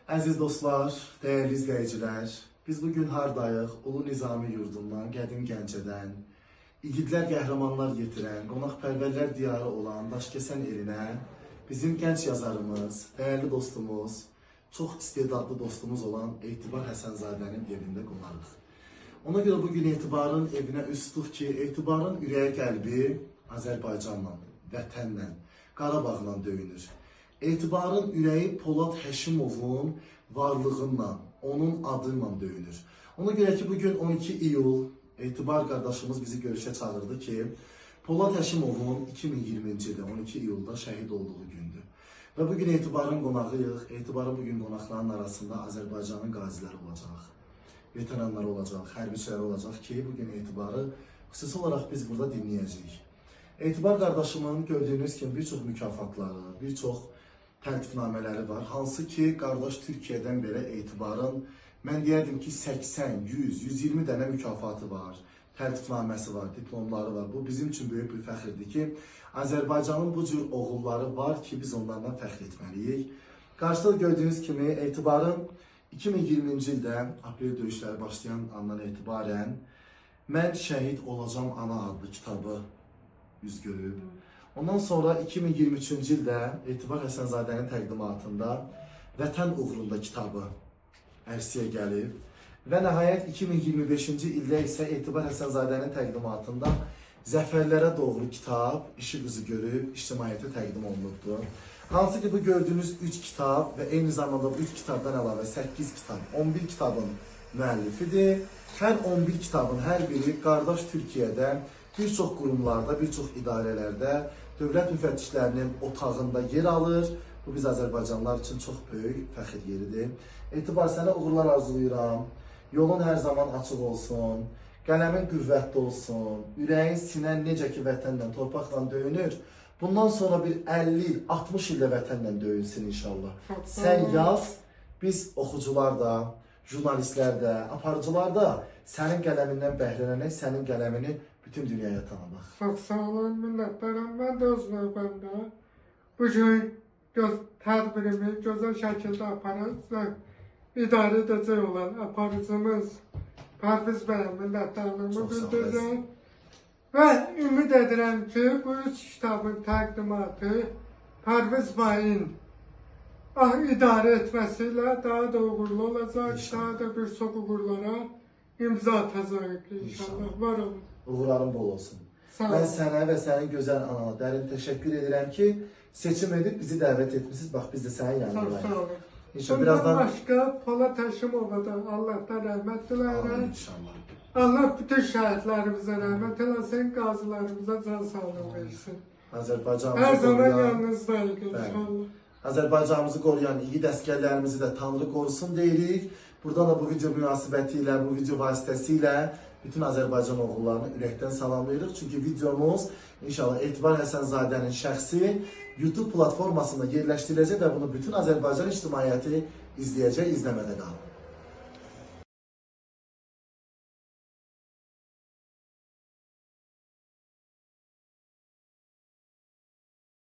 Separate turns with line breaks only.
Əziz dostlar, dəyərli izləyicilər, biz bugün hardayıq? Ulu Nizami yurdundan, qədim Gəncədən, igidlər, qəhrəmanlar yetirən, qonaqpərvərlər diyarı olan Daşkəsən elinə bizim gənc yazarımız, dəyərli dostumuz, çox istedadlı dostumuz olan Etibar Həsənzadənin evində qonarıq. Ona görə bugün Etibarın evinə üz tutduq ki, Etibarın ürəyi qəlbi Azərbaycanla, vətənlə, Qarabağla döyünür. Etibarın ürəyi Polad Həşimovun varlığınla, onun adıyla döyünür. Ona görə ki, bugün 12 iyul Etibar qardaşımız bizi görüşə çağırdı ki, Polad Həşimovun 2020-ci ildə 12 iyulda şəhid olduğu gündür. Və bugün Etibarın qonağıyıq. Etibarın bugün qonaqlarının arasında Azərbaycanın qaziləri olacaq, veteranları olacaq, hərbiçiləri olacaq ki, bugün Etibarı xüsusi olaraq biz burada dinləyəcəyik. Etibar qardaşımın gördüyünüz kimi bir çox mükafatları, bir çox təltifnamələri var. Hansı ki, qardaş Türkiyədən belə Etibarın, mən deyərdim ki, 80, 100, 120 dənə mükafatı var, təltifnaməsi var, diplomları var. Bu bizim üçün böyük bir fəxirdir ki, Azərbaycanın bu cür oğulları var ki, biz onlardan fəxr etməliyik. Qarşıda gördüyünüz kimi Etibarın 2020-ci ildə aprel döyüşləri başlayan andan etibarən Mən şəhid olacam ana adlı kitabı yüz görüb. Ondan sonra 2023-cü ildə Etibar Həsənzadənin təqdimatında Vətən uğrunda kitabı ərsəyə gəlib. Və nəhayət 2025-ci ildə isə Etibar Həsənzadənin təqdimatında Zəfərlərə doğru kitab işıq üzü görüb, ictimaiyyətə təqdim olunubdur. Hansı ki, bu gördüyünüz 3 kitab və eyni zamanda bu 3 kitabdan əlavə 8 kitab, 11 kitabın müəllifidir. Hər 11 kitabın hər biri qardaş Türkiyədə bir çox qurumlarda, bir çox idarələrdə dövlət müfəttişlərinin otağında yer alır. Bu biz Azərbaycanlılar üçün çox böyük fəxir yeridir. Etibar, sənə uğurlar arzulayıram. Yolun hər zaman açıq olsun. Qələmin qüvvətli olsun. Ürəyin, sinən necə ki vətənlə, torpaqla döyünür. Bundan sonra bir 50, 60 ildə vətənlə döyünsün inşallah. Sən yaz, biz oxucular da, jurnalistlər də, aparıcılar da sənin qələmindən bəhrələnək, sənin qələmini bütün dünyaya tanımaq.
Çox sağ olun, minnətdaram. Mən də öz növbəmdə bugün tədbirimi gözəl şəkildə aparıb və idarə edəcək olan aparıcımız Pərviz bəyə minnətdarlığımı bildirirəm. Və ümid edirəm ki, bu 3 kitabın təqdimatı Pərviz bəyin idarə etməsiyle daha da uğurlu olacaq, daha da bir çox uğurlara imza atacaq inşallah. Var olun.
Uğurların bol olsun. Mən sənə və sənin gözəl anana dərin təşəkkür edirəm ki, seçim edib bizi dəvət etmişsiniz. Bax, biz də sənin yanındayıq.
Çox sağ olun.
Birazdan
başqa Polad Həşimova da Allah'tan rəhmət diləyirəm.
İnşallah.
Allah bütün şəhidlərimizə rəhmət eləsin, qazilərimizə can sağlığı versin.
Azərbaycanımızı
Hər zaman
qoruyan,
yanınızdayıq inşallah.
Azərbaycanımızı qoruyan igid əsgərlərimizi də Tanrı qorusun deyirik. Buradan da bu video münasibətilə, bu video vasitəsilə bütün Azərbaycan oğullarını ürəkdən salamlayırıq. Çünki videomuz inşallah Etibar Həsənzadənin şəxsi YouTube platformasında yerləşdiriləcək və bunu bütün Azərbaycan ictimaiyyəti izləyəcək, izləmədə qalın.